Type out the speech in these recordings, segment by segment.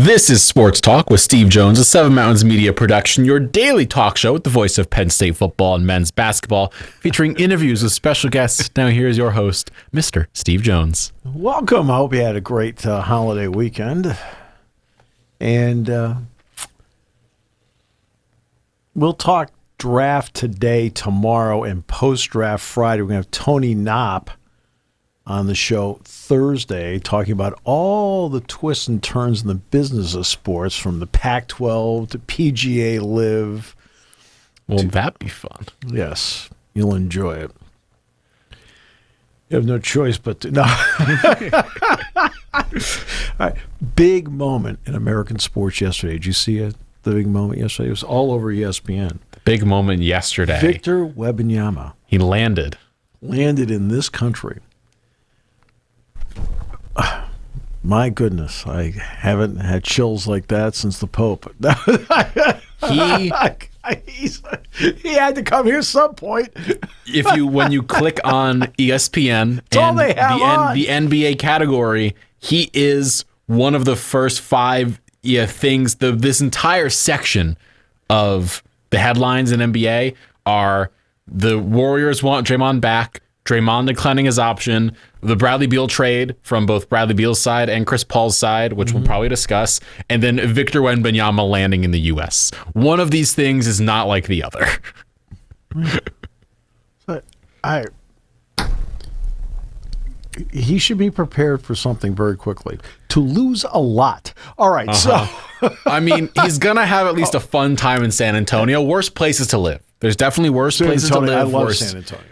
This is Sports Talk with Steve Jones, a Seven Mountains Media production, your daily talk show with the voice of Penn State football and men's basketball, featuring interviews with special guests. Now here's your host, Mr. Steve Jones. Welcome. I hope you had a great holiday weekend. And we'll talk draft today, tomorrow, and post-draft Friday. We're going to have Tony Knopp on the show Thursday talking about all the twists and turns in the business of sports, from the Pac-12 to PGA Live. Won't that be fun? Yes, you'll enjoy it. You have no choice but to. No. All right. Big moment in American sports yesterday. Did you see it? The big moment yesterday? It was all over ESPN. Big moment yesterday. Victor Wembanyama. He landed in this country. My goodness, I haven't had chills like that since the Pope. He had to come here some point. When you click on ESPN and the NBA category, he is one of the first five things. This entire section of the headlines in NBA are: the Warriors want Draymond back, Draymond declining his option, the Bradley Beal trade from both Bradley Beal's side and Chris Paul's side, which we'll probably discuss, and then Victor Wembanyama landing in the U.S. One of these things is not like the other. He should be prepared for something very quickly. To lose a lot. All right, so. I mean, he's going to have at least a fun time in San Antonio. Worst places to live. There's definitely worse places to live. I love San Antonio.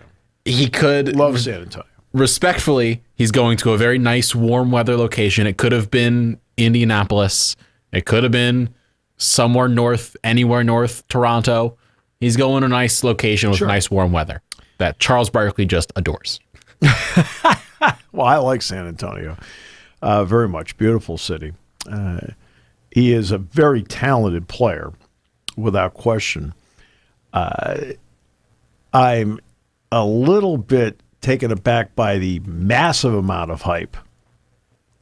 He could love San Antonio. Respectfully, he's going to a very nice warm weather location. It could have been Indianapolis. It could have been somewhere north, anywhere north Toronto. He's going to a nice location with nice warm weather that Charles Barkley just adores. Well, I like San Antonio very much. Beautiful city. He is a very talented player, without question. I'm a little bit taken aback by the massive amount of hype.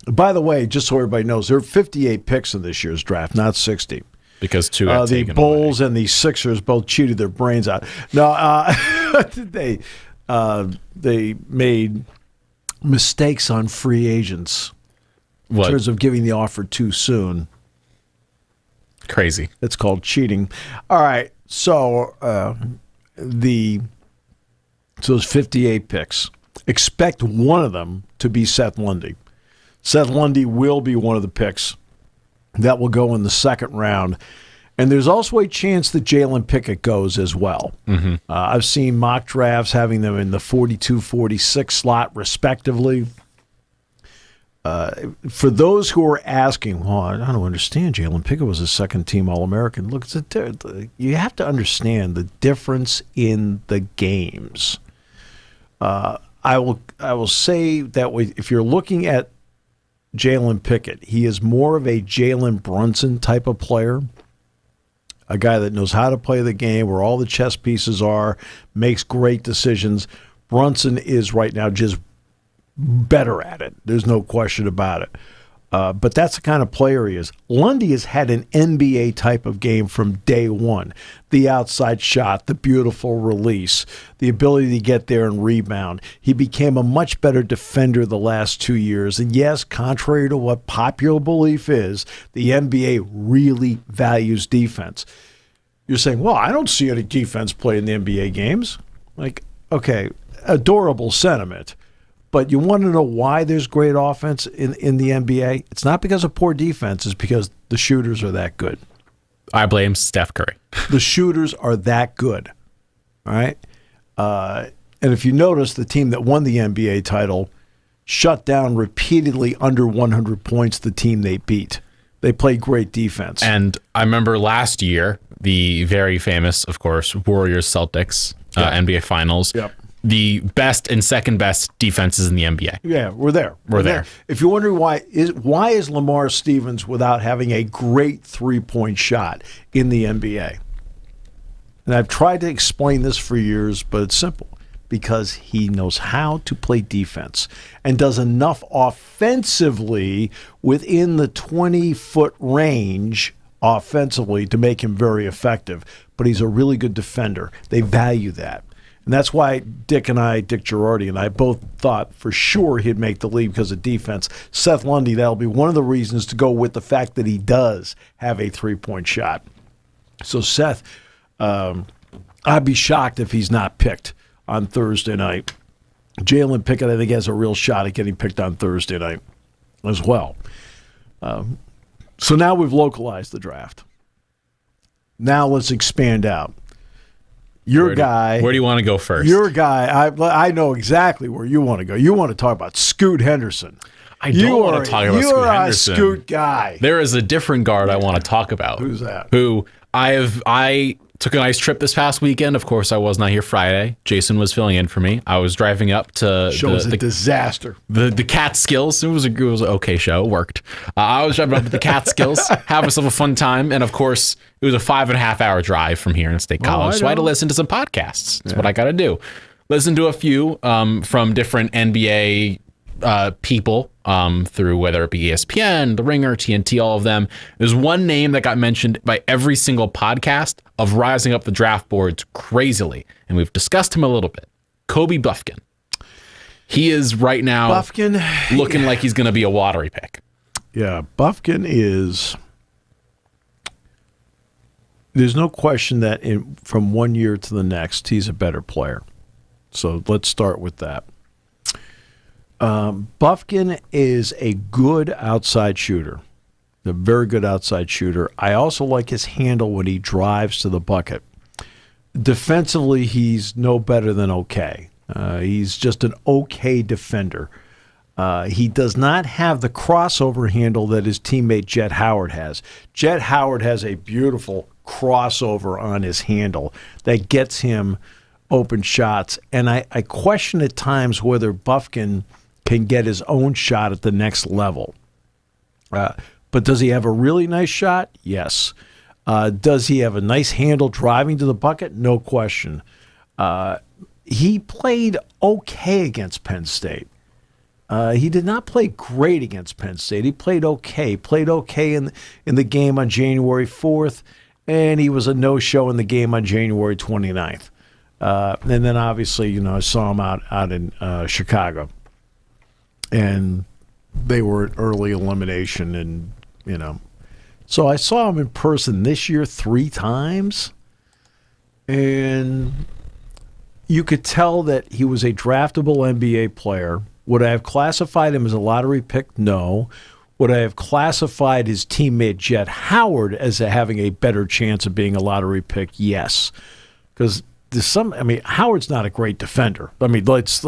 By the way, just so everybody knows, there are 58 picks in this year's draft, not 60. Because two got the taken Bulls away. And the Sixers both cheated their brains out. No, they made mistakes on free agents in terms of giving the offer too soon. Crazy. It's called cheating. All right, so those 58 picks. Expect one of them to be Seth Lundy. Seth Lundy will be one of the picks that will go in the second round. And there's also a chance that Jalen Pickett goes as well. Mm-hmm. I've seen mock drafts having them in the 42-46 slot, respectively. For those who are asking, well, I don't understand, Jalen Pickett was a second-team All-American. Look, you have to understand the difference in the games. I will say that if you're looking at Jalen Pickett, he is more of a Jalen Brunson type of player, a guy that knows how to play the game, where all the chess pieces are, makes great decisions. Brunson is right now just better at it. There's no question about it. But that's the kind of player he is. Lundy has had an NBA type of game from day one. The outside shot, the beautiful release, the ability to get there and rebound. He became a much better defender the last 2 years. And yes, contrary to what popular belief is, the NBA really values defense. You're saying, well, I don't see any defense play in the NBA games. Like, okay, adorable sentiment. But you want to know why there's great offense in the NBA? It's not because of poor defense. It's because the shooters are that good. I blame Steph Curry. The shooters are that good. All right? And if you notice, the team that won the NBA title shut down repeatedly under 100 points the team they beat. They played great defense. And I remember last year, the very famous, of course, Warriors-Celtics NBA Finals. Yep. The best and second best defenses in the NBA. Yeah, we're there. We're there. If you're wondering why is Lamar Stevens without having a great three-point shot in the NBA? And I've tried to explain this for years, but it's simple. because he knows how to play defense and does enough offensively within the 20-foot range offensively to make him very effective. But he's a really good defender. They value that. And that's why Dick Girardi and I both thought for sure he'd make the league because of defense. Seth Lundy, that'll be one of the reasons to go with the fact that he does have a three-point shot. So Seth, I'd be shocked if he's not picked on Thursday night. Jalen Pickett, I think, has a real shot at getting picked on Thursday night as well. So now we've localized the draft. Now let's expand out. Where do you want to go first? Your guy, I know exactly where you want to go. You want to talk about Scoot Henderson. I don't want to talk about Scoot Henderson. You're a Scoot guy. There is a different guard I want to talk about. Who's that? Who I took a nice trip this past weekend. Of course, I was not here Friday. Jason was filling in for me. I was driving up to show was a disaster. The Catskills. It was an okay show. It worked. I was driving up to the Catskills, having myself a fun time, and of course, it was a 5.5 hour drive from here in State College. So I had to listen to some podcasts. That's what I got to do. Listen to a few from different NBA people through whether it be ESPN, The Ringer, TNT, all of them. There's one name that got mentioned by every single podcast of rising up the draft boards crazily, and we've discussed him a little bit. Kobe Bufkin. He is right now looking like he's going to be a lottery pick. Yeah, Bufkin is... There's no question that from one year to the next, he's a better player. So let's start with that. Bufkin is a good outside shooter, a very good outside shooter. I also like his handle when he drives to the bucket. Defensively, he's no better than okay. He's just an okay defender. He does not have the crossover handle that his teammate Jet Howard has. Jet Howard has a beautiful crossover on his handle that gets him open shots. And I question at times whether Bufkin can get his own shot at the next level. But does he have a really nice shot? Yes. Does he have a nice handle driving to the bucket? No question. He played okay against Penn State. He did not play great against Penn State. He played okay. Played okay in the game on January 4th, and he was a no-show in the game on January 29th. And then obviously, I saw him out in Chicago. And they were an early elimination, and so I saw him in person this year 3 times, and you could tell that he was a draftable NBA player. Would I have classified him as a lottery pick? No. Would I have classified his teammate Jet Howard as having a better chance of being a lottery pick? Yes, because Howard's not a great defender. Let's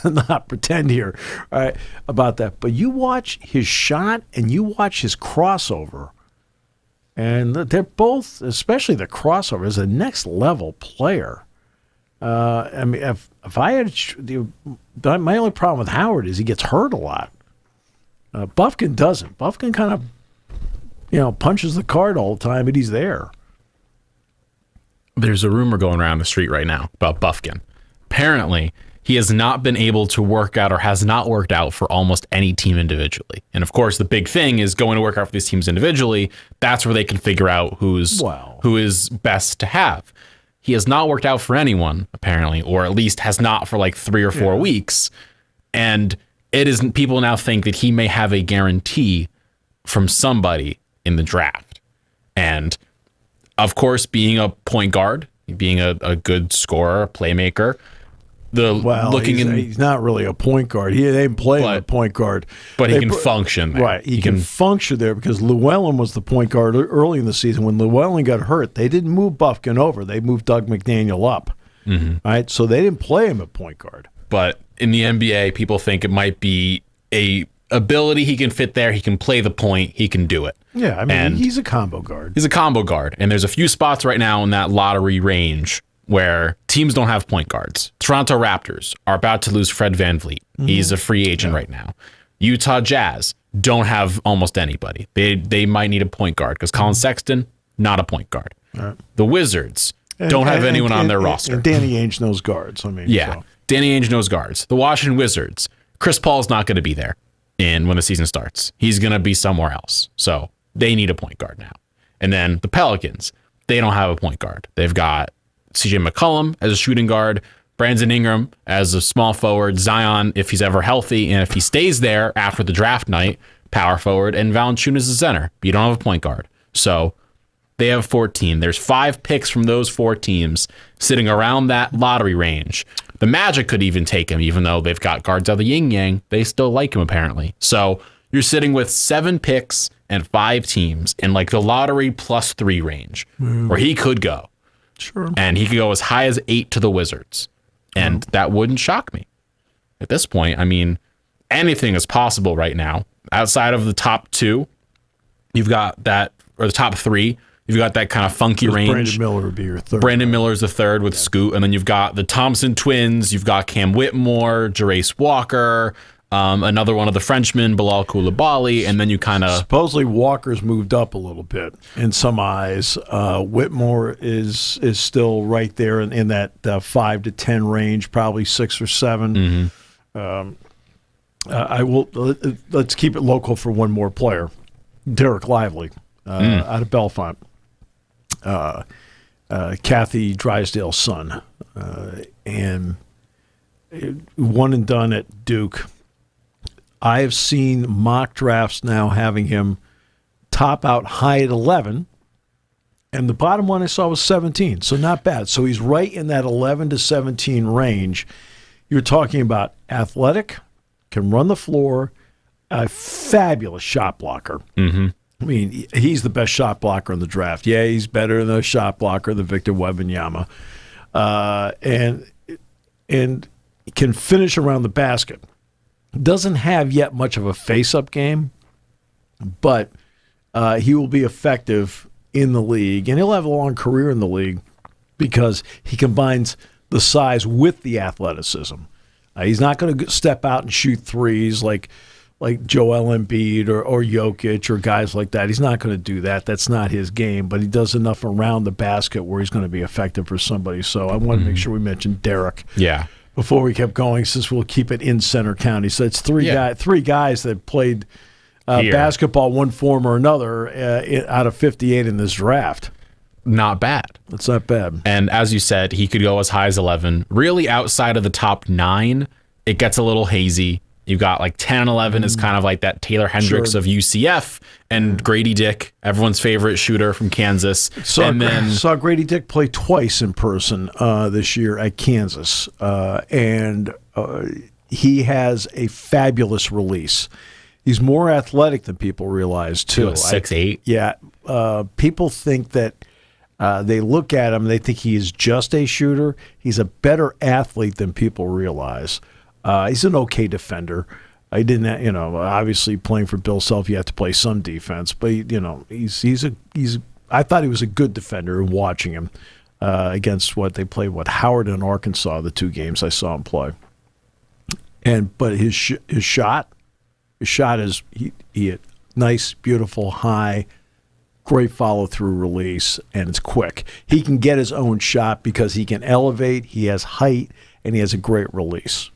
not pretend here, right, about that. But you watch his shot and you watch his crossover, and they're both, especially the crossover, is a next level player. If I had my only problem with Howard is he gets hurt a lot. Bufkin doesn't. Bufkin kind of, punches the card all the time, and he's there. There's a rumor going around the street right now about Bufkin. Apparently, he has not been able to work out or has not worked out for almost any team individually. And of course, the big thing is going to work out for these teams individually. That's where they can figure out who is best to have. He has not worked out for anyone, apparently, or at least has not for like 3 or 4 weeks. And people now think that he may have a guarantee from somebody in the draft. And of course, being a point guard, being a good scorer, playmaker, he's not really a point guard. He ain't playing a point guard. But he can function there. Right, he can function there because Llewellyn was the point guard early in the season. When Llewellyn got hurt, they didn't move Bufkin over. They moved Doug McDaniel up. Mm-hmm. Right, so they didn't play him at point guard. But in the NBA, people think it might be a ability. He can fit there. He can play the point. He can do it. Yeah, he's a combo guard. He's a combo guard. And there's a few spots right now in that lottery range where teams don't have point guards. Toronto Raptors are about to lose Fred VanVleet. Mm-hmm. He's a free agent right now. Utah Jazz don't have almost anybody. They might need a point guard because Colin Sexton, not a point guard. Right. The Wizards don't have anyone on their roster. And Danny Ainge knows guards. I mean, yeah, so. Danny Ainge knows guards. The Washington Wizards, Chris Paul's not going to be there when the season starts. He's going to be somewhere else. So they need a point guard now. And then the Pelicans, they don't have a point guard. They've got CJ McCollum as a shooting guard, Brandon Ingram as a small forward, Zion if he's ever healthy, and if he stays there after the draft night, power forward, and Valanciunas is a center. But you don't have a point guard. So they have 14. There's 5 picks from those 4 teams sitting around that lottery range. The Magic could even take him, even though they've got guards out of the yin-yang. They still like him, apparently. So you're sitting with 7 picks and 5 teams in like the lottery plus 3 range, where he could go. Sure. And he could go as high as 8 to the Wizards. And that wouldn't shock me. At this point, I mean, anything is possible right now. Outside of the top 2, you've got that, or the top 3, you've got that kind of funky range. Brandon Miller would be your third. Brandon Miller's the third with Scoot. And then you've got the Thompson twins. You've got Cam Whitmore, Jarace Walker, another one of the Frenchmen, Bilal Coulibaly, and then you kind of... Supposedly Walker's moved up a little bit in some eyes. Whitmore is still right there in that 5 to 10 range, probably 6 or 7. I will. Let's keep it local for one more player, Derek Lively, out of Bellefonte. Kathy Drysdale's son, and one and done at Duke. I have seen mock drafts now having him top out high at 11, and the bottom one I saw was 17, so not bad. So he's right in that 11 to 17 range. You're talking about athletic, can run the floor, a fabulous shot blocker. Mm-hmm. I mean, he's the best shot blocker in the draft. Yeah, he's better than the shot blocker, the Victor Wembanyama, and can finish around the basket. Doesn't have yet much of a face-up game, but he will be effective in the league, and he'll have a long career in the league because he combines the size with the athleticism. He's not going to step out and shoot threes like Joel Embiid or Jokic or guys like that. He's not going to do that. That's not his game, but he does enough around the basket where he's going to be effective for somebody. So I want to make sure we mention Derek. Yeah. Before we kept going, since we'll keep it in Center County. So it's three guys that played basketball one form or another out of 58 in this draft. Not bad. That's not bad. And as you said, he could go as high as 11. Really, outside of the top 9, it gets a little hazy. You've got like 10 and 11 is kind of like that Taylor Hendricks of UCF, and Grady Dick, everyone's favorite shooter from Kansas. Saw Grady Dick play twice in person this year at Kansas, and he has a fabulous release. He's more athletic than people realize, too. 6'8". Yeah. People think that they look at him, they think he is just a shooter. He's a better athlete than people realize. He's an okay defender. I didn't, obviously playing for Bill Self, you have to play some defense, but I thought he was a good defender watching him against they played Howard and Arkansas, the 2 games I saw him play. But his shot is he nice, beautiful, high, great follow through release, and it's quick. He can get his own shot because he can elevate. He has height and he has a great release.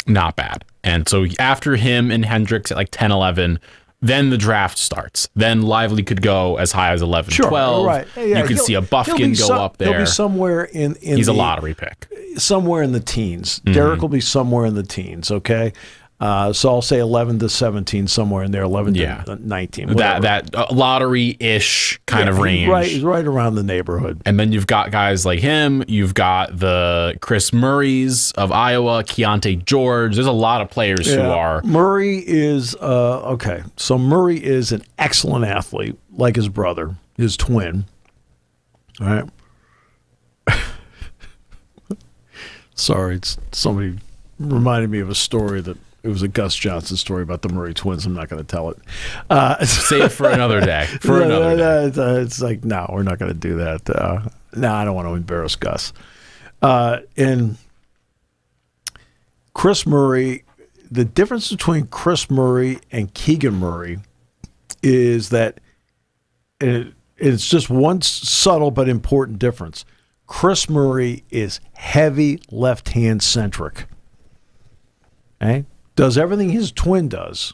Not bad. And so after him and Hendricks at like 10, 11, then the draft starts. Then Lively could go as high as 11, 12. Right. Yeah, you could see a Buffkin go up there. He'll be somewhere in He's a lottery pick. Somewhere in the teens. Mm-hmm. Derek will be somewhere in the teens, okay? So I'll say 11 to 17, somewhere in there, 11 to 19. Whatever. That lottery-ish kind of range. He's right around the neighborhood. And then you've got guys like him. You've got the Chris Murrays of Iowa, Keontae George. There's a lot of players who are. Murray is, okay. So Murray is an excellent athlete, like his brother, his twin. All right. Sorry, somebody reminded me of a story that it was a Gus Johnson story about the Murray twins. I'm not going to tell it. Save it for another day. It's like, no, we're not going to do that. No, I don't want to embarrass Gus. And Chris Murray, the difference between Chris Murray and Keegan Murray is that it's just one subtle but important difference. Chris Murray is heavy left-hand centric. Okay? Does everything his twin does.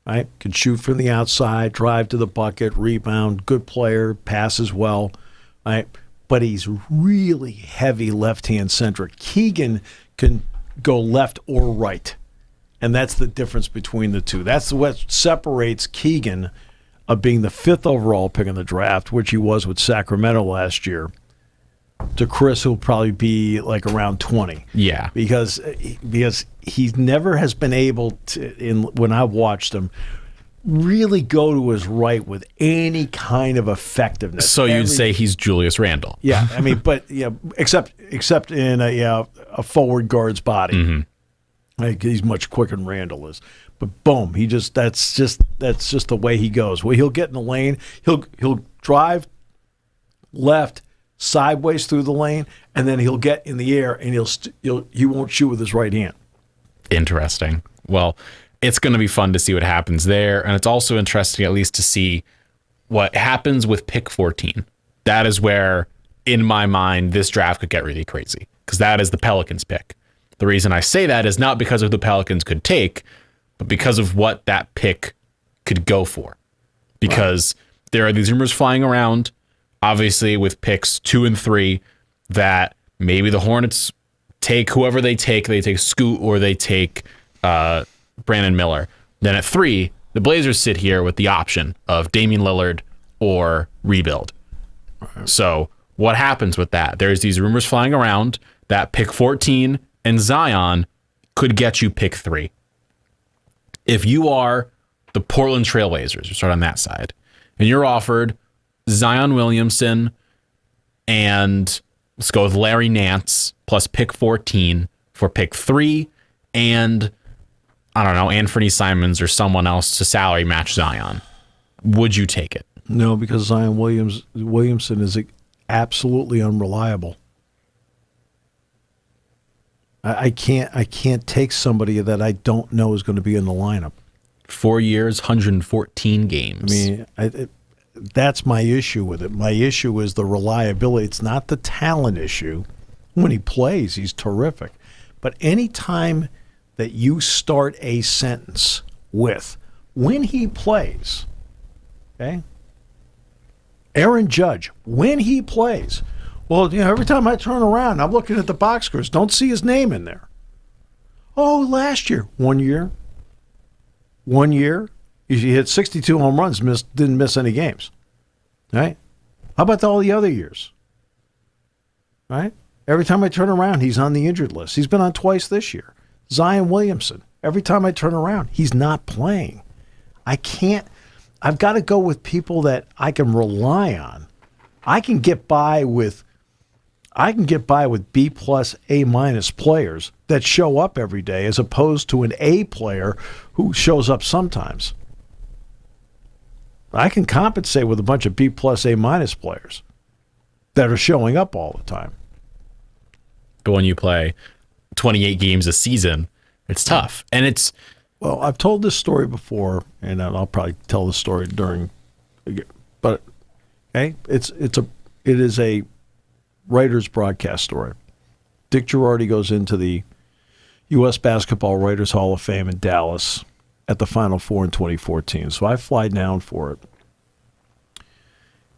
Right? Can shoot from the outside, drive to the bucket, rebound, good player, passes well. Right? But he's really heavy left-hand centric. Keegan can go left or right. And that's the difference between the two. That's what separates Keegan of being the 5th overall pick in the draft, which he was with Sacramento last year, to Chris, who'll probably be like around 20. Yeah. Because he never has been able to, when I've watched him, really go to his right with any kind of effectiveness. So you'd say he's Julius Randle. Yeah, I mean, but except in a forward guard's body. Mm-hmm. Like, he's much quicker than Randle is. But boom, that's just the way he goes. Well, he'll get in the lane, he'll drive left sideways through the lane, and then he'll get in the air and he won't shoot with his right hand. Interesting. Well, it's going to be fun to see what happens there, and it's also interesting at least to see what happens with pick 14. That is where, in my mind, this draft could get really crazy, because that is the Pelicans pick. The reason I say that is not because of the Pelicans could take, but because of what that pick could go for. Because there are these rumors flying around, obviously with picks 2 and 3, that maybe the Hornets take whoever they take Scoot or they take Brandon Miller. Then at 3, the Blazers sit here with the option of Damian Lillard or rebuild. So what happens with that? There's these rumors flying around that pick 14 and Zion could get you pick 3. If you are the Portland Trailblazers, you start on that side, and you're offered Zion Williamson and let's go with Larry Nance plus pick 14 for pick 3 and, I don't know, Anthony Simons or someone else to salary match Zion, would you take it? No, because Zion Williamson is absolutely unreliable. I can't take somebody that I don't know is going to be in the lineup. 4 years, 114 games. I mean, that's my issue with it. My issue is the reliability. It's not the talent issue. When he plays, he's terrific. But any time that you start a sentence with, when he plays, okay? Aaron Judge, when he plays, well, every time I turn around, I'm looking at the box scores, don't see his name in there. Oh, last year, 1 year, he hit 62 home runs, didn't miss any games. Right? How about all the other years? Right? Every time I turn around, he's on the injured list. He's been on twice this year. Zion Williamson, every time I turn around, he's not playing. I've got to go with people that I can rely on. I can get by with B plus A minus players that show up every day as opposed to an A player who shows up sometimes. I can compensate with a bunch of B plus A minus players that are showing up all the time. But when you play 28 games a season, it's tough. And it's... Well, I've told this story before, and I'll probably tell the story during... But, okay, it is a writer's broadcast story. Dick Girardi goes into the U.S. Basketball Writers Hall of Fame in Dallas at the Final Four in 2014. So I fly down for it.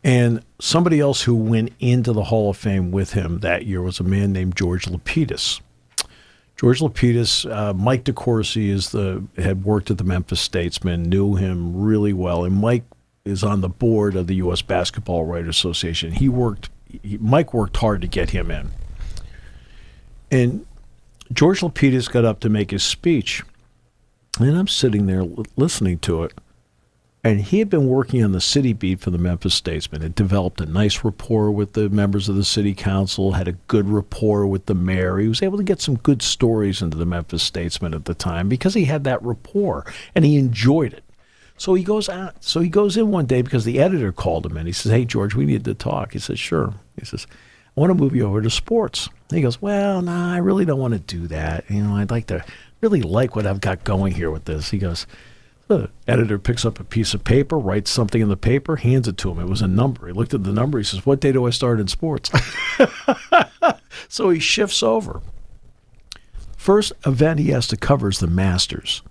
And somebody else who went into the Hall of Fame with him that year was a man named George Lapidus. George Lapidus, Mike DeCourcy had worked at the Memphis Statesman, knew him really well. And Mike is on the board of the U.S. Basketball Writers Association. Mike worked hard to get him in. And George Lapidus got up to make his speech. And I'm sitting there listening to it. And he had been working on the city beat for the Memphis Statesman. Had developed a nice rapport with the members of the city council, had a good rapport with the mayor. He was able to get some good stories into the Memphis Statesman at the time because he had that rapport, and he enjoyed it. So he goes out. So he goes in one day because the editor called him in. He says, "Hey, George, we need to talk." He says, "Sure." He says, "I want to move you over to sports." And he goes, "Well, nah, I really don't want to do that. I'd really like what I've got going here with this." He goes, The editor picks up a piece of paper, writes something in the paper, hands it to him. It was a number. He looked at the number. He says, "What day do I start in sports?" So he shifts over. First event he has to cover is the Masters.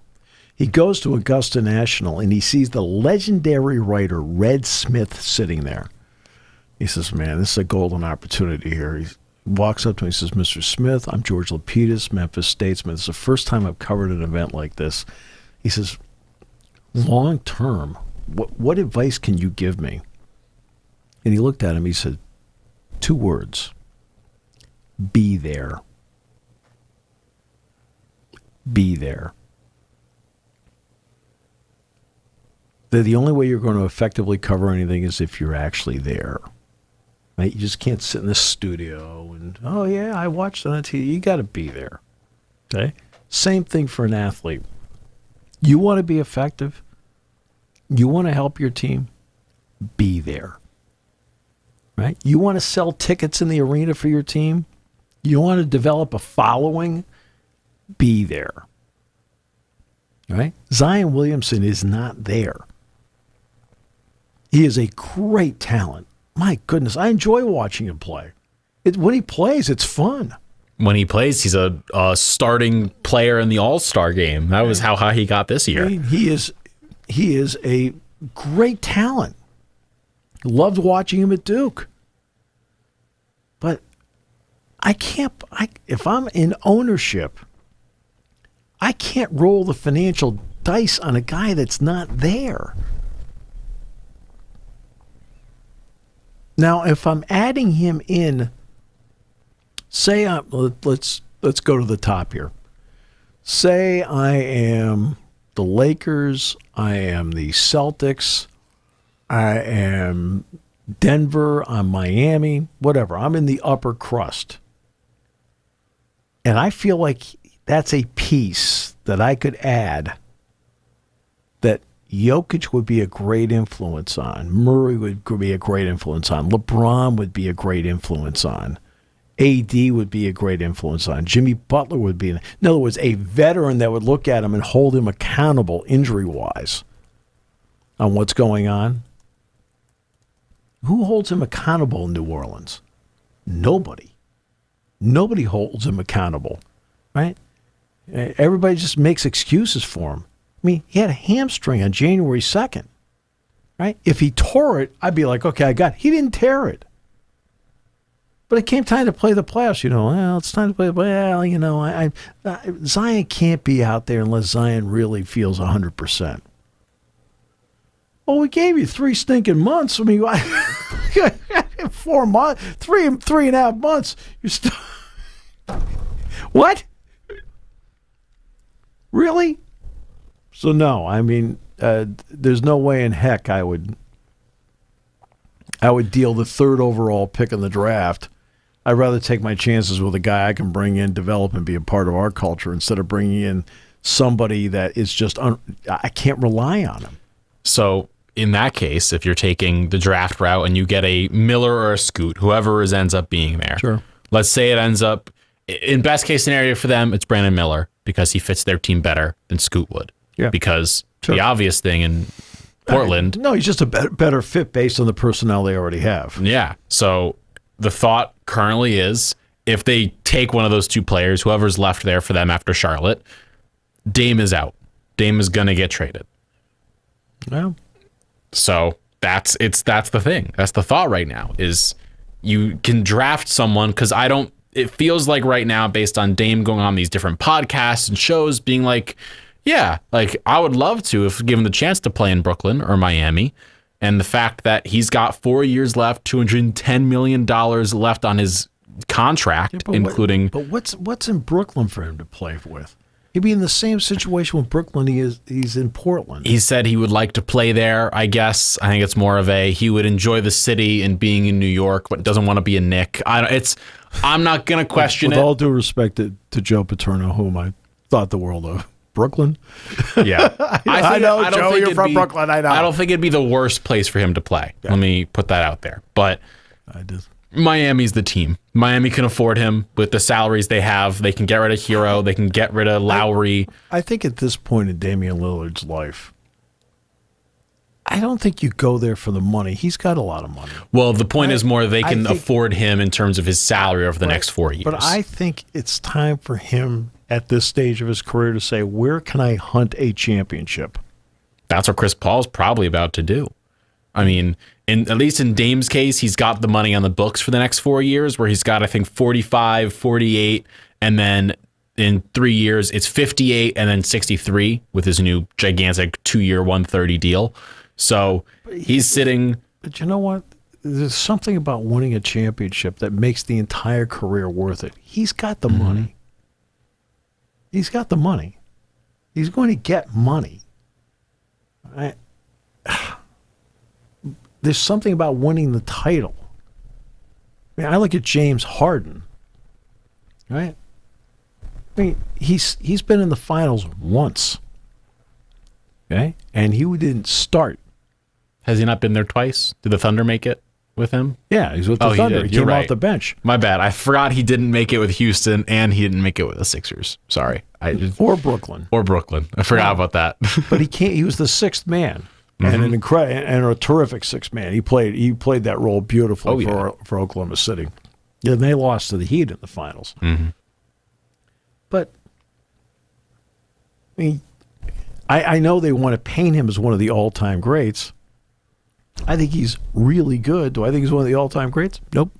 He goes to Augusta National, and he sees the legendary writer Red Smith sitting there. He says, "Man, this is a golden opportunity here." He walks up to me and says, "Mr. Smith, I'm George Lapidus, Memphis Statesman. It's the first time I've covered an event like this." He says, "Long term, what advice can you give me?" And he looked at him. He said, 2 words. Be there. Be there. The only way you're going to effectively cover anything is if you're actually there. Right? You just can't sit in this studio and, "Oh, yeah, I watched on TV." You got to be there. Okay? Same thing for an athlete. You want to be effective? You want to help your team? Be there. Right? You want to sell tickets in the arena for your team? You want to develop a following? Be there. Right? Zion Williamson is not there. He is a great talent. My goodness, I enjoy watching him play. When he plays, it's fun. When he plays, he's a starting player in the All-Star game. That was how high he got this year. I mean, he is a great talent. Loved watching him at Duke. But if I'm in ownership, I can't roll the financial dice on a guy that's not there. Now, if I'm adding him in, say let's go to the top here. Say I am the Lakers, I am the Celtics, I am Denver, I'm Miami, whatever. I'm in the upper crust. And I feel like that's a piece that I could add that Jokic would be a great influence on. Murray would be a great influence on. LeBron would be a great influence on. AD would be a great influence on. Jimmy Butler would be, in other words, a veteran that would look at him and hold him accountable injury-wise on what's going on. Who holds him accountable in New Orleans? Nobody. Nobody holds him accountable, right? Everybody just makes excuses for him. I mean, he had a hamstring on January 2nd, right? If he tore it, I'd be like, okay, I got it. He didn't tear it. But it came time to play the playoffs, well, it's time to play. Well, Zion can't be out there unless Zion really feels 100%. Well, we gave you 3 stinking months. I mean, 4 months, 3.5 months. You're still... What? Really? So no, I mean, there's no way in heck I would deal the 3rd overall pick in the draft. I'd rather take my chances with a guy I can bring in, develop, and be a part of our culture instead of bringing in somebody that is just I can't rely on him. So in that case, if you're taking the draft route and you get a Miller or a Scoot, whoever ends up being there, sure. Let's say it ends up, in best case scenario for them, it's Brandon Miller because he fits their team better than Scoot would. Yeah. Because the obvious thing in Portland. No, he's just a better fit based on the personnel they already have. Yeah. So the thought currently is if they take one of those 2 players, whoever's left there for them after Charlotte, Dame is out. Dame is going to get traded. Well, so that's the thing. That's the thought right now is you can draft someone because it feels like right now based on Dame going on these different podcasts and shows being like, yeah, like I would love to if given the chance to play in Brooklyn or Miami. And the fact that he's got 4 years left, $210 million left on his contract, including. But what's in Brooklyn for him to play with? He'd be in the same situation with Brooklyn he's in Portland. He said he would like to play there, I guess. I think it's more of he would enjoy the city and being in New York, but doesn't want to be a Knick. I'm not going to question it. With all due respect to Joe Paterno, whom I thought the world of. Brooklyn? Yeah. I know, Joe, you're from Brooklyn. I know. I don't think it'd be the worst place for him to play. Yeah. Let me put that out there. But Miami's the team. Miami can afford him with the salaries they have. They can get rid of Hero. They can get rid of Lowry. I think at this point in Damian Lillard's life, I don't think you go there for the money. He's got a lot of money. Well, the point is more they can afford him in terms of his salary over the next 4 years. But I think it's time for him at this stage of his career to say, where can I hunt a championship? That's what Chris Paul's probably about to do. I mean, at least in Dame's case, he's got the money on the books for the next 4 years, where he's got, I think, 45, 48, and then in 3 years, it's 58 and then 63 with his new gigantic 2-year, 130 deal. So he's sitting. But you know what? There's something about winning a championship that makes the entire career worth it. He's got the money. He's got the money. He's going to get money. There's something about winning the title. I mean, I look at James Harden, right? I mean, he's been in the finals once, okay? And he didn't start. Has he not been there twice? Did the Thunder make it with him? Yeah, he's with the Thunder. He came off the bench. My bad. I forgot he didn't make it with Houston, and he didn't make it with the Sixers. Sorry. Or Brooklyn. I forgot about that. But he was the sixth man. And and a terrific sixth man. He played that role beautifully for Oklahoma City. Yeah, and they lost to the Heat in the finals. But I mean, I know they want to paint him as one of the all-time greats. I think he's really good. Do I think he's one of the all-time greats? Nope.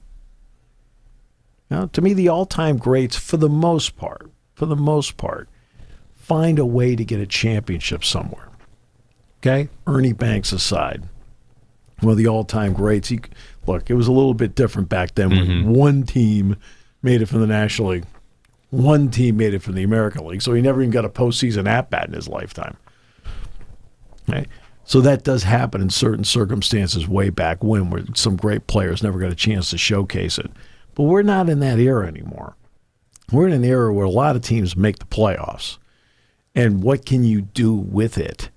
Now, to me, the all-time greats, for the most part, find a way to get a championship somewhere. Okay? Ernie Banks aside, one of the all-time greats. Look, it was a little bit different back then when one team made it from the National League. One team made it from the American League, so he never even got a postseason at-bat in his lifetime. Okay? So that does happen in certain circumstances way back when, where some great players never got a chance to showcase it. But we're not in that era anymore. We're in an era where a lot of teams make the playoffs. And what can you do with it?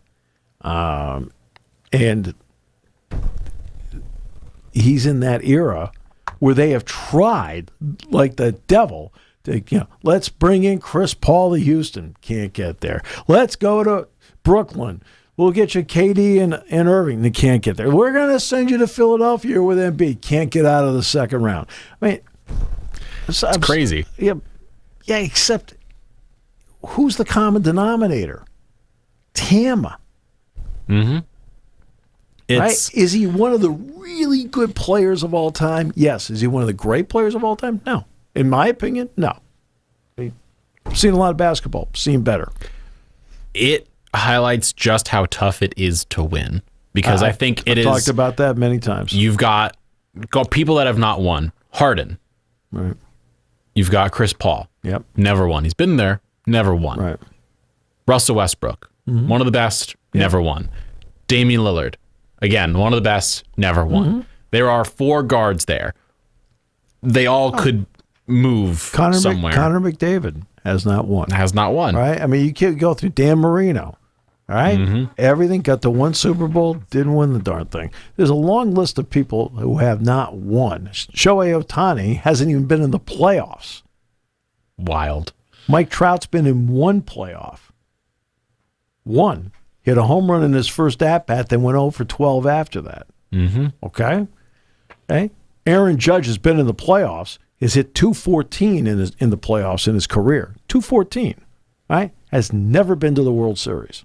And he's in that era where they have tried, like the devil, to, let's bring in Chris Paul to Houston. Can't get there. Let's go to Brooklyn. We'll get you KD and Irving. They can't get there. We're going to send you to Philadelphia with Embiid. Can't get out of the second round. I mean, it's crazy. Yeah, except who's the common denominator? Tama. Right? Is he one of the really good players of all time? Yes. Is he one of the great players of all time? No. In my opinion, no. I've seen a lot of basketball. Seen better. It highlights just how tough it is to win, because I think I've talked about that many times. You've got people that have not won. Harden. Right. You've got Chris Paul. Yep. Never won. He's been there. Never won. Right. Russell Westbrook. One of the best. Never won. Damian Lillard. Again, one of the best. Never won. There are 4 guards there. They all could move somewhere. Connor McDavid has not won. Right? I mean, you can't go through Dan Marino. All right? Everything, got to one Super Bowl, didn't win the darn thing. There's a long list of people who have not won. Shohei Ohtani hasn't even been in the playoffs. Wild. Mike Trout's been in one playoff. One. He had a home run in his first at-bat, then went 0 for 12 after that. Okay? Aaron Judge has been in the playoffs. Has hit .214 in the playoffs in his career. .214, right? Has never been to the World Series.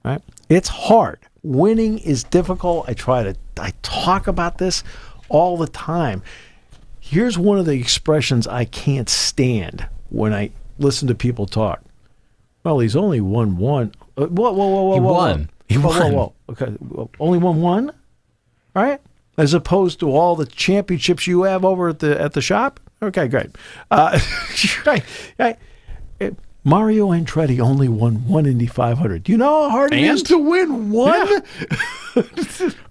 Right? It's hard. Winning is difficult. I talk about this all the time. Here's one of the expressions I can't stand when I listen to people talk. Well, he's only won one. Whoa. He won. Whoa. Okay, only won one? All right? As opposed to all the championships you have over at the shop? Okay, great. Right. Mario Andretti only won one Indy 500. Do you know how hard it is to win one? Yeah.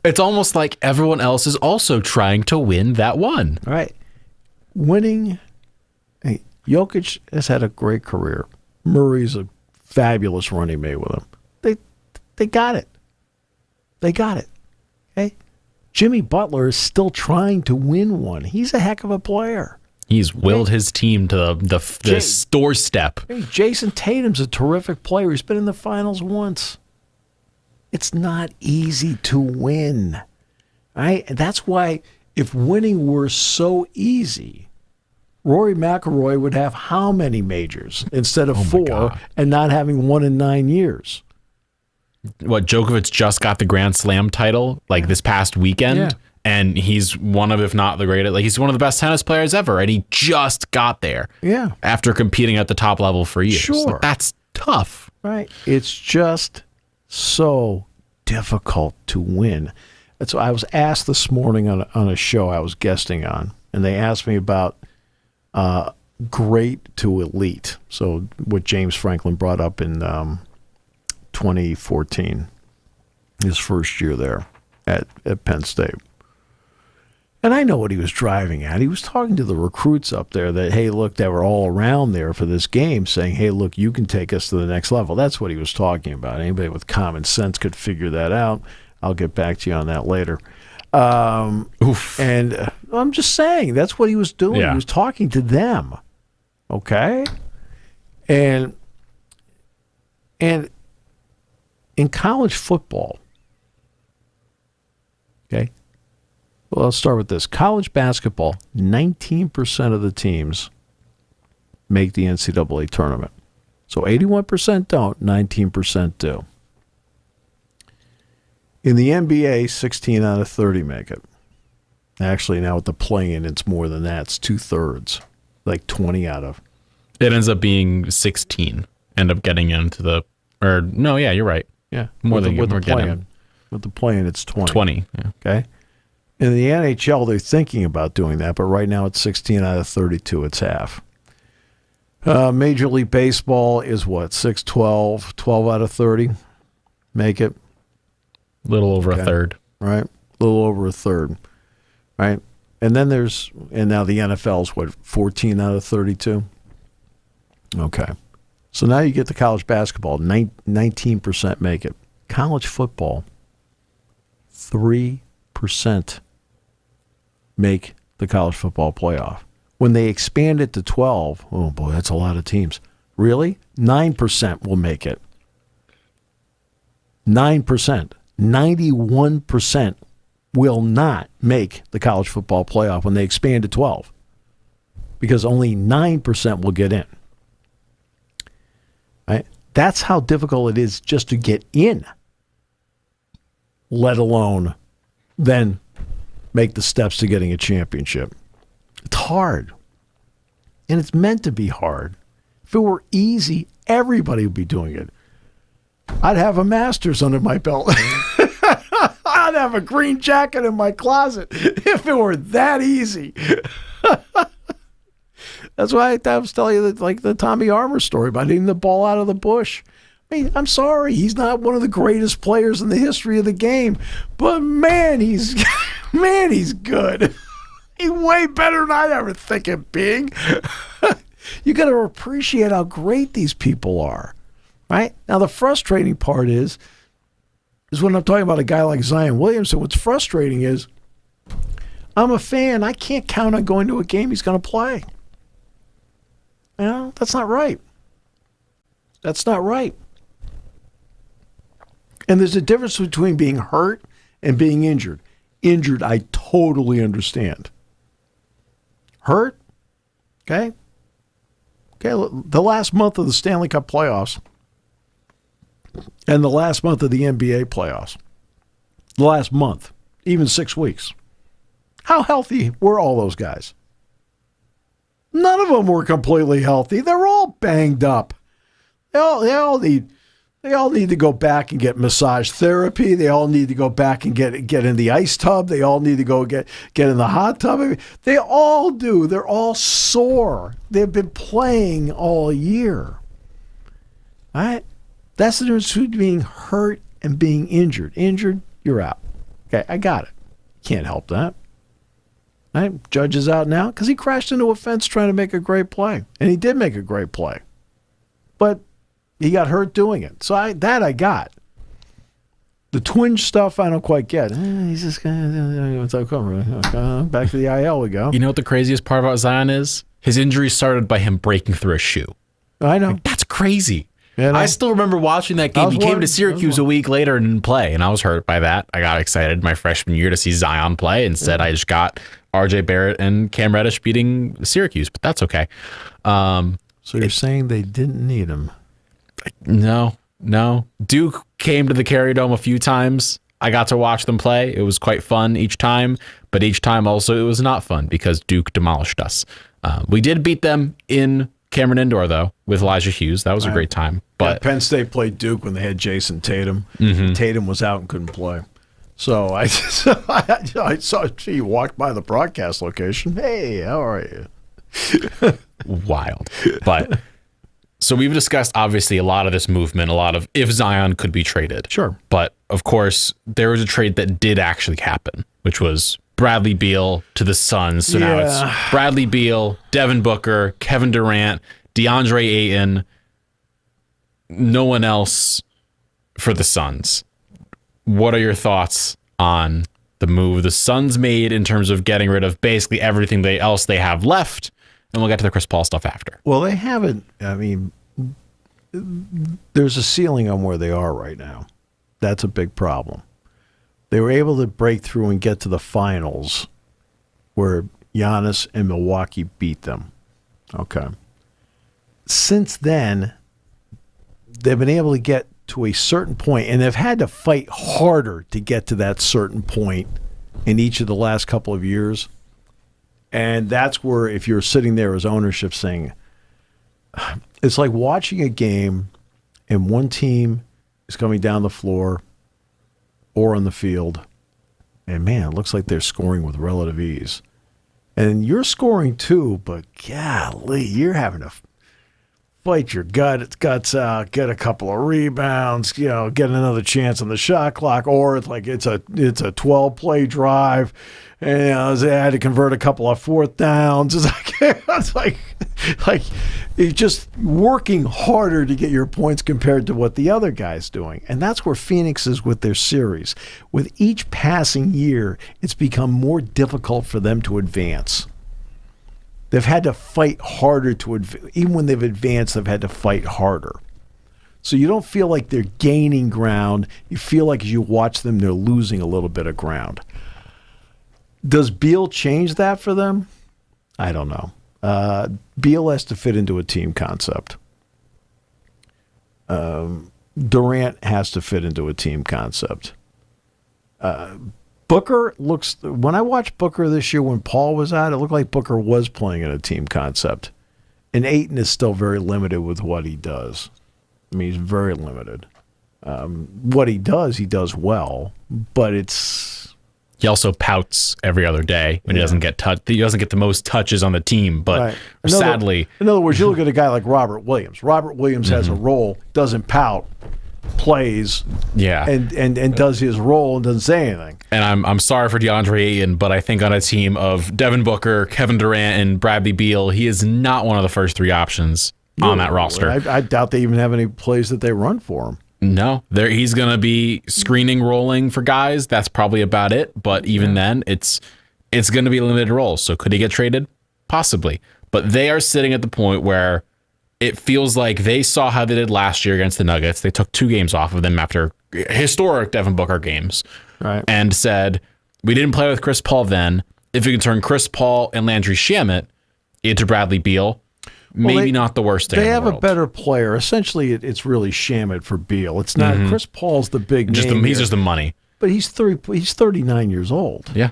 It's almost like everyone else is also trying to win that one. All right. Winning. Hey, Jokic has had a great career. Murray's a fabulous run he made with him. They got it. They got it. Okay? Jimmy Butler is still trying to win one. He's a heck of a player. He's willed his team to the doorstep. Hey, Jason Tatum's a terrific player. He's been in the finals once. It's not easy to win. Right? And that's why if winning were so easy, Rory McIlroy would have how many majors instead of 4 and not having one in 9 years? What, Djokovic just got the Grand Slam title like this past weekend? Yeah. And he's one of, if not the greatest, like he's one of the best tennis players ever. And he just got there. Yeah. After competing at the top level for years. Sure. Like, that's tough. Right. It's just so difficult to win. That's why I was asked this morning on a show I was guesting on, and they asked me about great to elite. So what James Franklin brought up in 2014, his first year there at Penn State. And I know what he was driving at. He was talking to the recruits up there that, hey, look, that were all around there for this game saying, hey, look, you can take us to the next level. That's what he was talking about. Anybody with common sense could figure that out. I'll get back to you on that later. And I'm just saying, that's what he was doing. Yeah. He was talking to them. Okay? And in college football, okay, well, let's start with this. College basketball, 19% of the teams make the NCAA tournament. So 81% don't, 19% do. In the NBA, 16 out of 30 make it. Actually, now with the play-in, it's more than that. It's 2/3, like 20 out of. It ends up being 16. End up getting into the, or no, yeah, you're right. Yeah, more than with the play-in. With the play-in, it's 20. 20, yeah. Okay. In the NHL, they're thinking about doing that, but right now it's 16 out of 32. It's half. Major League Baseball is what, 6-12, 12 out of 30 make it. A little over a third. Right? A little over a third. Right? And then now the NFL is what, 14 out of 32? Okay. So now you get to college basketball, 19% make it. College football, 3% make the college football playoff. When they expand it to 12, oh boy, that's a lot of teams. Really? 9% will make it. 9%. 91% will not make the college football playoff when they expand to 12 because only 9% will get in. Right? That's how difficult it is just to get in, let alone then make the steps to getting a championship. It's hard. And it's meant to be hard. If it were easy, everybody would be doing it. I'd have a master's under my belt. I'd have a green jacket in my closet if it were that easy. That's why I was telling you the Tommy Armour story about hitting the ball out of the bush. I mean, I'm sorry, he's not one of the greatest players in the history of the game, but man, he's good. He's way better than I'd ever think of being. You got to appreciate how great these people are, right? Now, the frustrating part is when I'm talking about a guy like Zion Williamson. What's frustrating is I'm a fan. I can't count on going to a game he's going to play. You know, that's not right. That's not right. And there's a difference between being hurt and being injured. Injured, I totally understand. Hurt, okay? Okay, the last month of the Stanley Cup playoffs and the last month of the NBA playoffs, the last month, even 6 weeks, how healthy were all those guys? None of them were completely healthy. They're all banged up. They all need to go back and get massage therapy. They all need to go back and get in the ice tub. They all need to go get in the hot tub. They all do. They're all sore. They've been playing all year. All right? That's the difference between being hurt and being injured. Injured, you're out. Okay, I got it. Can't help that. Right? Judge is out now because he crashed into a fence trying to make a great play. And he did make a great play. But he got hurt doing it. So I got. The twinge stuff I don't quite get. He's just going to back to the IL we go. You know what the craziest part about Zion is? His injury started by him breaking through a shoe. I know. Like, that's crazy. You know? I still remember watching that game. He came to Syracuse a week later and didn't play, and I was hurt by that. I got excited my freshman year to see Zion play. Instead, I just got R.J. Barrett and Cam Reddish beating Syracuse, but that's okay. So you're saying they didn't need him? No. Duke came to the Carrier Dome a few times. I got to watch them play. It was quite fun each time, but each time also it was not fun because Duke demolished us. We did beat them in Cameron Indoor, though, with Elijah Hughes. That was a great time. But Penn State played Duke when they had Jason Tatum. Tatum was out and couldn't play. So I saw you walked by the broadcast location. Hey, how are you? Wild. But so we've discussed, obviously, a lot of this movement, a lot of if Zion could be traded. Sure. But, of course, there was a trade that did actually happen, which was Bradley Beal to the Suns. So now it's Bradley Beal, Devin Booker, Kevin Durant, DeAndre Ayton, no one else for the Suns. What are your thoughts on the move the Suns made in terms of getting rid of basically everything else they have left? And we'll get to the Chris Paul stuff after. Well, they haven't. I mean, there's a ceiling on where they are right now. That's a big problem. They were able to break through and get to the finals where Giannis and Milwaukee beat them. Okay. Since then, they've been able to get to a certain point, and they've had to fight harder to get to that certain point in each of the last couple of years. And that's where, if you're sitting there as ownership saying, it's like watching a game and one team is coming down the floor or on the field, and man, it looks like they're scoring with relative ease. And you're scoring too, but golly, you're having to fight your guts out, get a couple of rebounds, get another chance on the shot clock, or it's like it's a 12-play drive, and they had to convert a couple of fourth downs. It's like you're just working harder to get your points compared to what the other guy's doing, and that's where Phoenix is with their series. With each passing year, it's become more difficult for them to advance. They've had to fight harder even when they've advanced, they've had to fight harder. So you don't feel like they're gaining ground. You feel like as you watch them, they're losing a little bit of ground. Does Beal change that for them? I don't know. Beal has to fit into a team concept. Durant has to fit into a team concept. Booker when I watched Booker this year when Paul was out, it looked like Booker was playing in a team concept. And Ayton is still very limited with what he does. I mean, he's very limited. What he does well, but he also pouts every other day when he doesn't get touched. He doesn't get the most touches on the team, but sadly. In other words, you look at a guy like Robert Williams. Robert Williams has a role, doesn't pout, plays, and does his role and doesn't say anything. And I'm sorry for DeAndre Ayton, but I think on a team of Devin Booker, Kevin Durant, and Bradley Beal, he is not one of the first three options on that roster. I doubt they even have any plays that they run for him. No, he's going to be screening, rolling for guys. That's probably about it. But even then, it's going to be limited roles. So could he get traded? Possibly. But they are sitting at the point where it feels like they saw how they did last year against the Nuggets. They took 2 games off of them after historic Devin Booker games, right? And said, we didn't play with Chris Paul then. If we can turn Chris Paul and Landry Shamet into Bradley Beal, maybe not the worst thing. They have in the world. A better player. Essentially, it's really Shamet for Beal. It's not Chris Paul's the big name. He's just the money. But he's 39 years old. Yeah.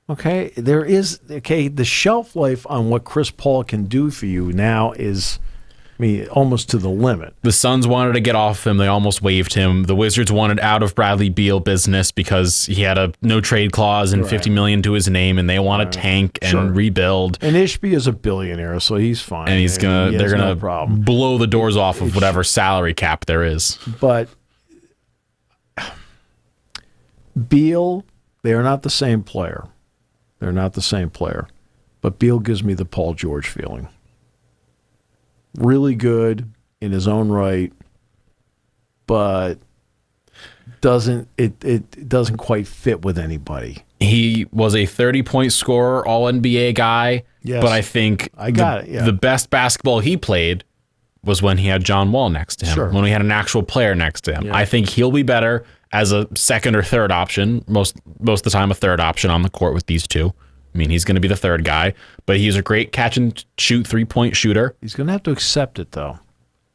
Okay. The shelf life on what Chris Paul can do for you now is, almost to the limit. The Suns wanted to get off him. They almost waived him. The Wizards wanted out of Bradley Beal business because he had a no trade clause and $50 million to his name, and they want to tank and rebuild. And Ishbia is a billionaire, so he's fine. And they're gonna blow the doors off of whatever salary cap there is. But Beal, they are not the same player. They're not the same player. But Beal gives me the Paul George feeling. Really good in his own right, but it doesn't quite fit with anybody. He was a 30-point scorer, all NBA guy, but I think the best basketball he played was when he had John Wall next to him, when he had an actual player next to him. Yeah. I think he'll be better as a second or third option, most of the time a third option on the court with these two. I mean, he's going to be the third guy, but he's a great catch-and-shoot three-point shooter. He's going to have to accept it, though.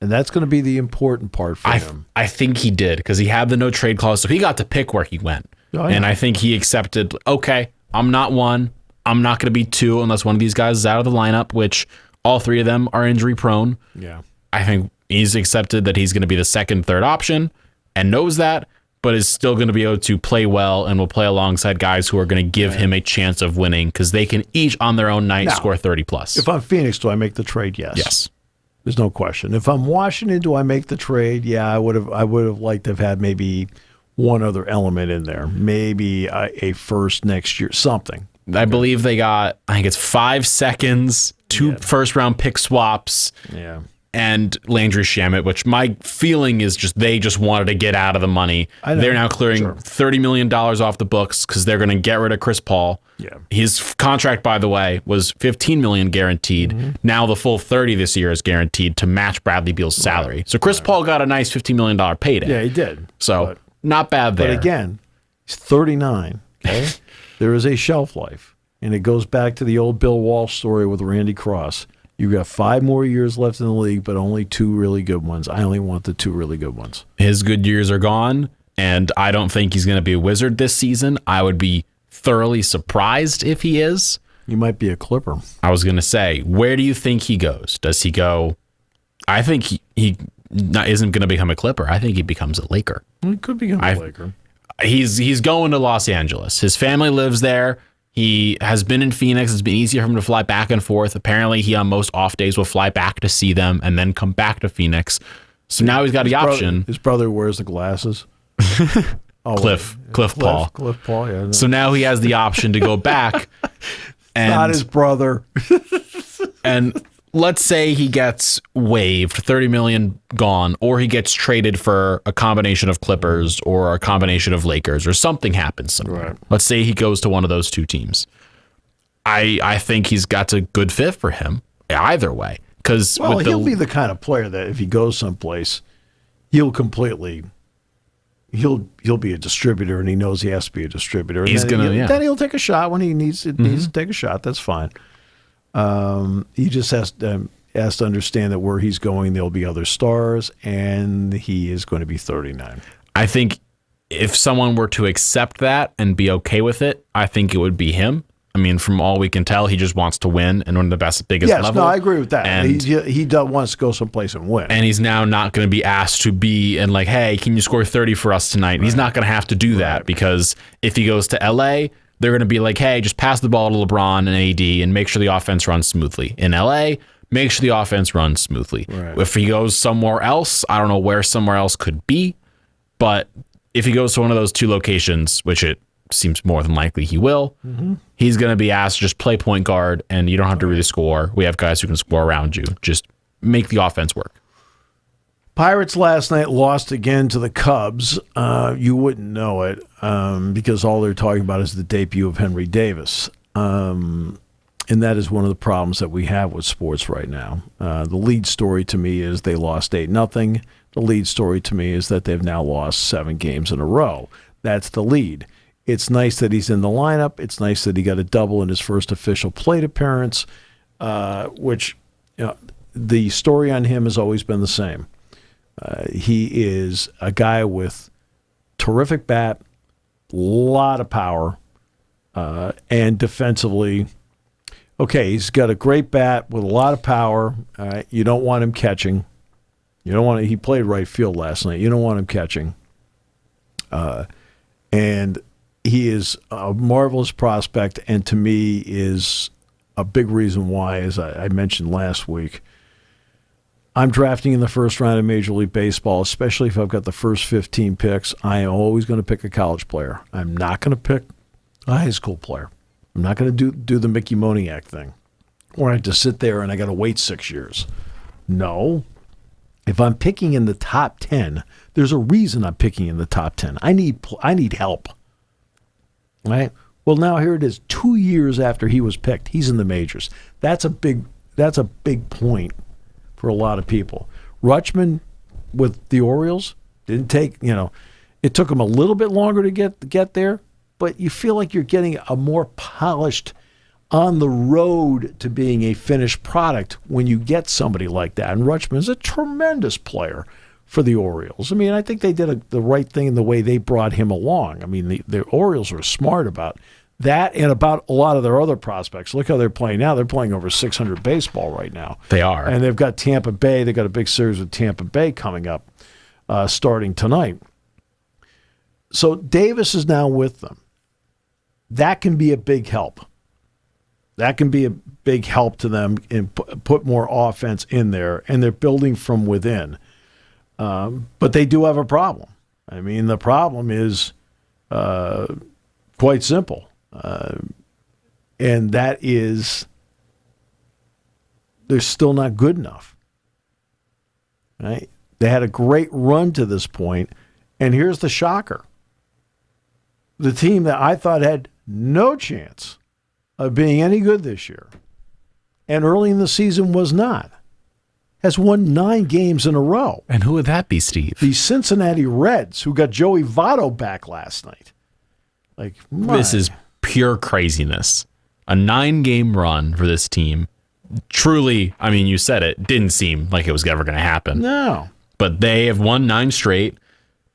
And that's going to be the important part for him. I think he did, because he had the no-trade clause, so he got to pick where he went. Oh, yeah. And I think he accepted, okay, I'm not one. I'm not going to be two unless one of these guys is out of the lineup, which all three of them are injury-prone. Yeah. I think he's accepted that he's going to be the second, third option and knows that, but is still going to be able to play well and will play alongside guys who are going to give him a chance of winning because they can each on their own night score 30+. If I'm Phoenix, do I make the trade? Yes. Yes. There's no question. If I'm Washington, do I make the trade? Yeah, I would have liked to have had maybe one other element in there. Maybe a first next year, something. I believe they got, I think it's 5 seconds, 2 first-round pick swaps. Yeah. And Landry Shamet, which my feeling is they just wanted to get out of the money. They're now clearing $30 million off the books because they're going to get rid of Chris Paul. Yeah. His contract, by the way, was $15 million guaranteed. Mm-hmm. Now the full $30 this year is guaranteed to match Bradley Beal's salary. Right. So Chris Paul got a nice $15 million payday. Yeah, he did. So not bad there. But again, he's 39. Okay? There is a shelf life. And it goes back to the old Bill Walsh story with Randy Cross. You've got 5 more years left in the league, but only 2 really good ones. I only want the 2 really good ones. His good years are gone, and I don't think he's going to be a Wizard this season. I would be thoroughly surprised if he is. He might be a Clipper. I was going to say, where do you think he goes? Does he go? I think he isn't going to become a Clipper. I think he becomes a Laker. He could become a Laker. He's going to Los Angeles. His family lives there. He has been in Phoenix. It's been easier for him to fly back and forth. Apparently, he on most off days will fly back to see them and then come back to Phoenix. So now he's got the option. His brother wears the glasses. Cliff Paul. Cliff Paul, yeah. No. So now he has the option to go back. And, not his brother. And let's say he gets waived, $30 million gone, or he gets traded for a combination of Clippers or a combination of Lakers, or something happens somewhere. Right. Let's say he goes to one of those 2 teams. I think got a good fit for him either way. He'll be the kind of player that if he goes someplace, he'll be a distributor, and he knows he has to be a distributor. Then he'll take a shot when he needs to take a shot. That's fine. He just has to understand that where he's going, there'll be other stars, and he is going to be 39. I think if someone were to accept that and be okay with it, I think it would be him. I mean, from all we can tell, he just wants to win and win the biggest level. Yes, no, I agree with that. And he wants to go someplace and win. And he's now not going to be asked to be and like, hey, can you score 30 for us tonight? Right. He's not going to have to do that because if he goes to L.A., they're going to be like, hey, just pass the ball to LeBron and AD and make sure the offense runs smoothly. In LA, make sure the offense runs smoothly. Right. If he goes somewhere else, I don't know where somewhere else could be, but if he goes to one of those 2 locations, which it seems more than likely he will, he's going to be asked to just play point guard, and you don't have to really score. We have guys who can score around you. Just make the offense work. Pirates last night lost again to the Cubs. You wouldn't know it because all they're talking about is the debut of Henry Davis. And that is one of the problems that we have with sports right now. The lead story to me is they lost 8-0. The lead story to me is that they've now lost 7 games in a row. That's the lead. It's nice that he's in the lineup. It's nice that he got a double in his first official plate appearance, which the story on him has always been the same. He is a guy with terrific bat, lot of power, and defensively, okay, he's got a great bat with a lot of power. You don't want him catching. He played right field last night. You don't want him catching. And he is a marvelous prospect, and to me is a big reason why, as I mentioned last week, I'm drafting in the first round of Major League Baseball, especially if I've got the first 15 picks. I am always going to pick a college player. I'm not going to pick a high school player. I'm not going to do the Mickey Moniak thing, where I have to sit there and I got to wait 6 years. No. If I'm picking in the top 10, there's a reason I'm picking in the top 10. I need help. Right? Well, now here it is. 2 years after he was picked, he's in the majors. That's a big point for a lot of people. Rutschman with the Orioles didn't take, it took him a little bit longer to get there, but you feel like you're getting a more polished on the road to being a finished product when you get somebody like that. And Rutschman is a tremendous player for the Orioles. I mean, I think they did the right thing in the way they brought him along. I mean, the Orioles were smart about that and about a lot of their other prospects. Look how they're playing now. They're playing over 600 baseball right now. They are. And they've got Tampa Bay. They've got a big series with Tampa Bay coming up starting tonight. So Davis is now with them. That can be a big help. That can be a big help to them and put more offense in there, and they're building from within. But they do have a problem. I mean, the problem is quite simple, and that is they're still not good enough. Right? They had a great run to this point, and here's the shocker. The team that I thought had no chance of being any good this year, and early in the season was not, has won 9 games in a row. And who would that be, Steve? The Cincinnati Reds, who got Joey Votto back last night. This is pure craziness. A 9-game run for this team. Truly, I mean, you said it, didn't seem like it was ever going to happen. No. But they have won 9 straight,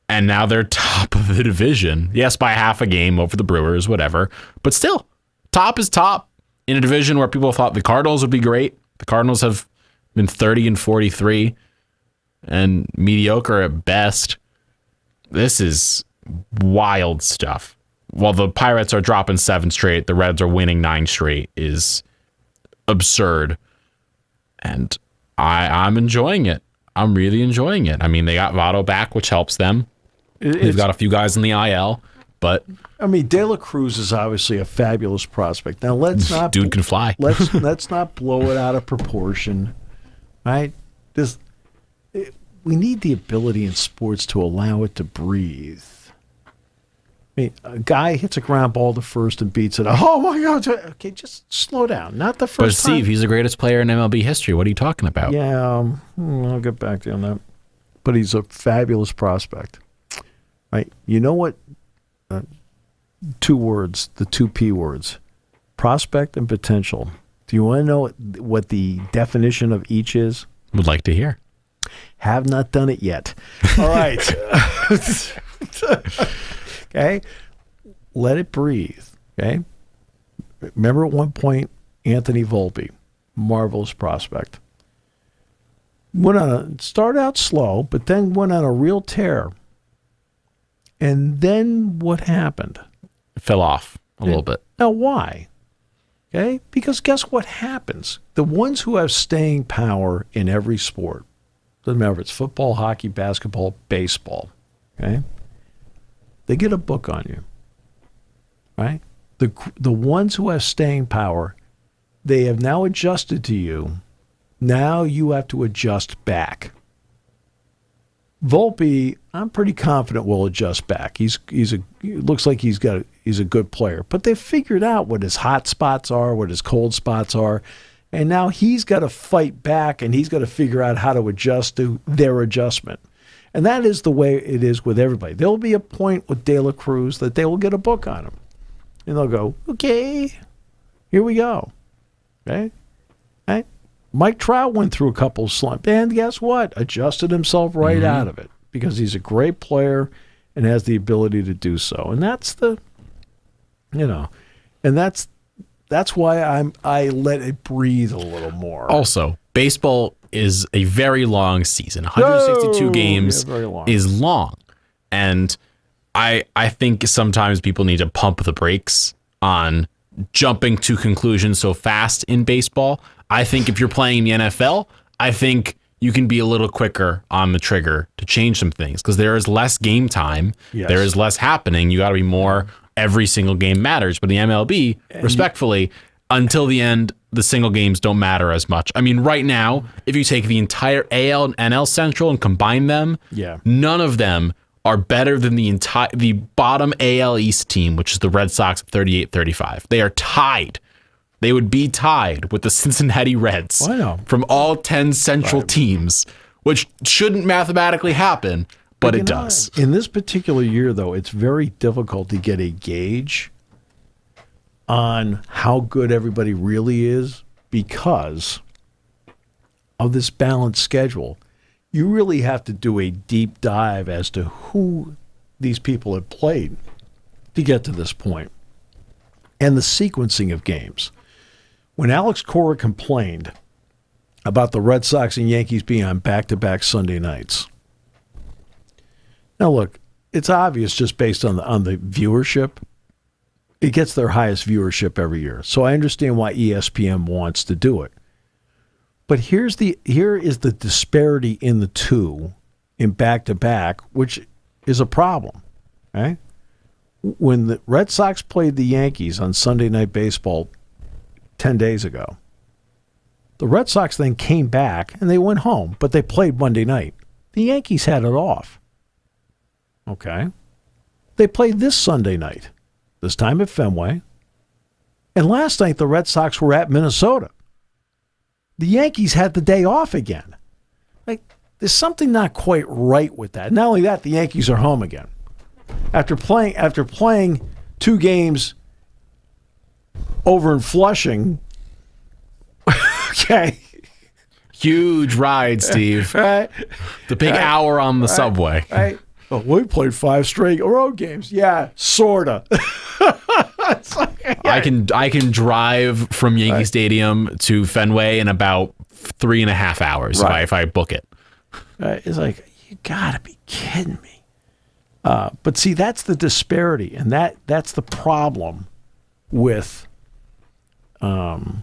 and now they're top of the division. Yes, by half a game over the Brewers, whatever. But still, top is top in a division where people thought the Cardinals would be great. The Cardinals have been 30-43 and mediocre at best. This is wild stuff. While the Pirates are dropping 7 straight, the Reds are winning 9 straight is absurd. And I'm enjoying it. I'm really enjoying it. I mean, they got Votto back, which helps them. They've got a few guys in the IL, but I mean, De La Cruz is obviously a fabulous prospect. Now let's not dude can fly. let's not blow it out of proportion, right? We need the ability in sports to allow it to breathe. I mean, a guy hits a ground ball to first and beats it. Oh my God! Okay, just slow down. Not the first. But Steve, he's the greatest player in MLB history. What are you talking about? Yeah, I'll get back to you on that. But he's a fabulous prospect. Right? You know what? 2 words, the 2 P words, prospect and potential. Do you want to know what the definition of each is? Would like to hear. Have not done it yet. All right. Okay. Let it breathe. Okay. Remember at one point, Anthony Volpe, marvelous prospect. Started out slow, but then went on a real tear. And then what happened? It fell off a little bit. Now, why? Okay? Because guess what happens? The ones who have staying power in every sport, doesn't matter if it's football, hockey, basketball, baseball, okay? They get a book on you, right? The ones who have staying power, they have now adjusted to you. Now you have to adjust back. Volpe, I'm pretty confident will adjust back. He looks like he's a good player, but they've figured out what his hot spots are, what his cold spots are, and now he's got to fight back and he's got to figure out how to adjust to their adjustment. And that is the way it is with everybody. There'll be a point with De La Cruz that they will get a book on him, and they'll go, okay, here we go, okay. Mike Trout went through a couple of slumps, and guess what? Adjusted himself right out of it because he's a great player and has the ability to do so. And that's that's why I let it breathe a little more. Also, baseball is a very long season. 162 games is long, and I think sometimes people need to pump the brakes on jumping to conclusions so fast in baseball. I think if you're playing the NFL, I think you can be a little quicker on the trigger to change some things because there is less game time. Yes. There is less happening. You got to be more every single game matters. But the MLB, respectfully, until the end, the single games don't matter as much. I mean, right now, if you take the entire AL and NL Central and combine them, none of them are better than the bottom AL East team, which is the Red Sox at 38-35. They are tied. They would be tied with the Cincinnati Reds from all 10 Central teams which shouldn't mathematically happen, but it does. In this particular year, though, it's very difficult to get a gauge on how good everybody really is because of this balanced schedule. You really have to do a deep dive as to who these people have played to get to this point, and the sequencing of games. When Alex Cora complained about the Red Sox and Yankees being on back-to-back Sunday nights, now look, it's obvious just based on the viewership. It gets their highest viewership every year, so I understand why ESPN wants to do it. But here is the disparity in the two in back-to-back, which is a problem. Right? When the Red Sox played the Yankees on Sunday Night Baseball 10 days ago, the Red Sox then came back and they went home, but they played Monday night. The Yankees had it off. Okay? They played this Sunday night, this time at Fenway. And last night the Red Sox were at Minnesota. The Yankees had the day off again. Like, there's something not quite right with that. Not only that, the Yankees are home again. After playing 2 games over in Flushing, okay. Huge ride, Steve. Right. The big hour on the subway. Right. Oh, we played 5 straight road games. Yeah, sorta. I can drive from Yankee Stadium to Fenway in about 3.5 hours if I book it. It's like, you gotta be kidding me. But see, that's the disparity, and that's the problem with the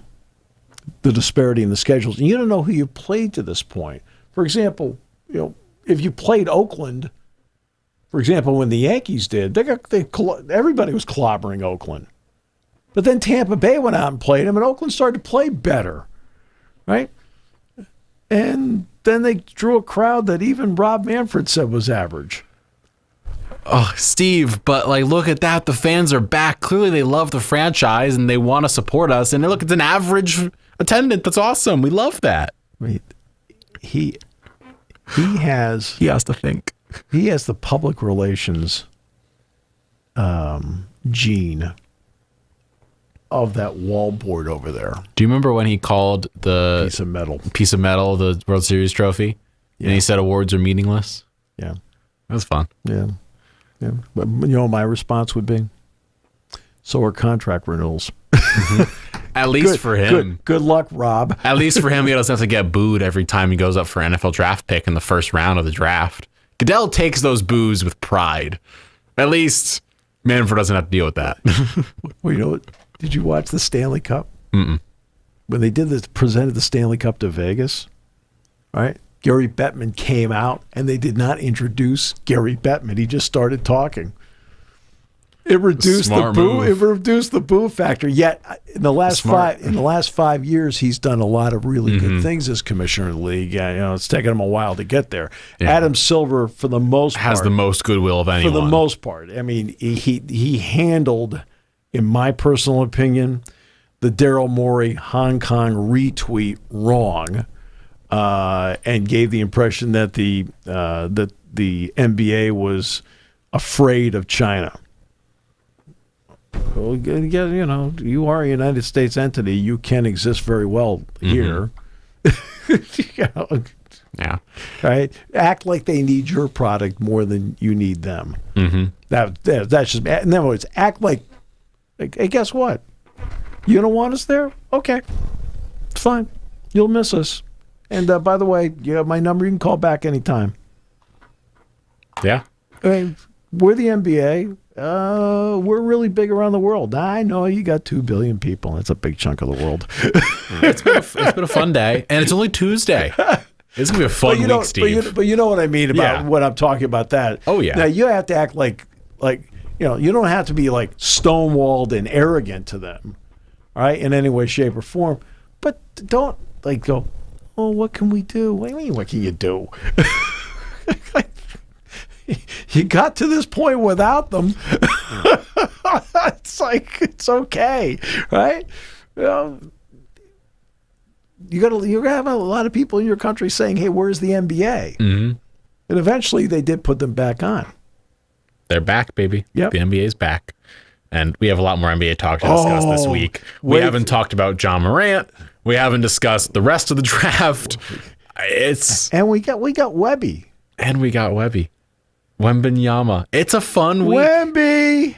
disparity in the schedules. And you don't know who you played to this point. For example, if you played Oakland, for example, when the Yankees did, everybody was clobbering Oakland. But then Tampa Bay went out and played them, and Oakland started to play better, right? And then they drew a crowd that even Rob Manfred said was average. Oh, Steve, but look at that. The fans are back. Clearly they love the franchise and they want to support us. And look, it's an average attendance. That's awesome. We love that. He has to think. He has the public relations gene of that wallboard over there. Do you remember when he called the piece of metal the World Series trophy? Yeah. And he said awards are meaningless? Yeah. That was fun. Yeah. Yeah. But my response would be, so are contract renewals. Mm-hmm. At least for him. Good luck, Rob. At least for him, he doesn't have to get booed every time he goes up for NFL draft pick in the first round of the draft. Goodell takes those boos with pride. At least Manfred doesn't have to deal with that. Well, did you watch the Stanley Cup? Mm-mm. When they presented the Stanley Cup to Vegas, right? Gary Bettman came out, and they did not introduce Gary Bettman. He just started talking. It reduced the boo. It reduced the boo factor. Yet in the last 5 years, he's done a lot of really good things as commissioner of the league. It's taken him a while to get there. Yeah. Adam Silver, for the most part, has the most goodwill of anyone. For the most part, I mean, he handled, in my personal opinion, the Daryl Morey Hong Kong retweet wrong, and gave the impression that the NBA was afraid of China. Well, you are a United States entity. You can exist very well here. Yeah. Right? Act like they need your product more than you need them. Mm-hmm. That's just, in other words, act like, hey, guess what? You don't want us there? Okay. It's fine. You'll miss us. And by the way, you have my number. You can call back anytime. Yeah. I mean, we're the NBA. We're really big around the world. I know you got 2 billion people. That's a big chunk of the world. It's been a fun day, and it's only Tuesday. It's gonna be a fun week, Steve. But you know what I mean about when I'm talking about that. Oh yeah. Now you have to act like you don't have to be like stonewalled and arrogant to them, all right, in any way, shape, or form. But don't go, oh, what can we do? What do you mean, what can you do? You got to this point without them. It's like, it's okay, right? you're gonna have a lot of people in your country saying, "Hey, where's the NBA?" Mm-hmm. And eventually, they did put them back on. They're back, baby. Yep. The NBA's back. And we have a lot more NBA talk to discuss this week. We haven't talked about John Morant. We haven't discussed the rest of the draft. And we got Webby. And we got Webby. Wembanyama. It's a fun week. Wemby.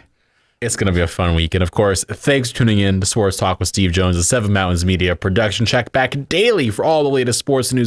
It's going to be a fun week. And of course, thanks for tuning in to Sports Talk with Steve Jones, the Seven Mountains Media production. Check back daily for all the latest sports news.